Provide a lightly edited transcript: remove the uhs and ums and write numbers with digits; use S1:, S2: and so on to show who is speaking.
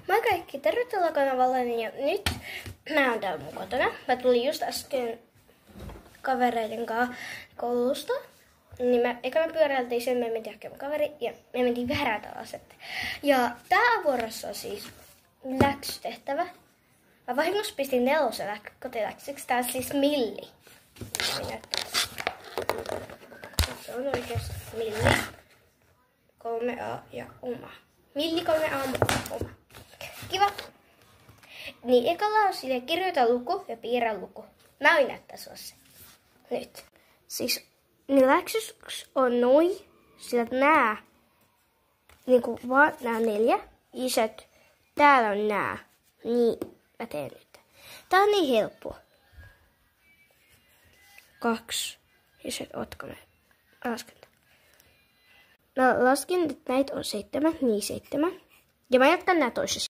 S1: Moi kaikki, tervetuloa kanavalleni ja nyt mä oon täällä mun kotona. Mä tulin just äsken kavereiden kanssa koulusta. Niin me pyöräiltiin sen, me mentiin hakemaan kaveri ja me mentiin väärät alaset. Ja tää vuorossa on siis läksytehtävä. Mä vahingossa pistin 4 kotiläksyksi, tää on siis milli. Se on oikeesti milli. 3A ja oma. Milli 3A oma. Kiva. Niin ekalla on sille kirjoita luku ja piirrä luku. Mä voin näyttää sulle se. Nyt. Siis niin läksyks on noin, sillä nää, niinku vaan nää 4 isot, täällä on nää. Niin, mä teen nyt. Tää on niin helppoa. 2 isot, ootko mä lasken. Mä laskin, että näitä on 7, niin 7. Ja mä jatkan nää toisessa.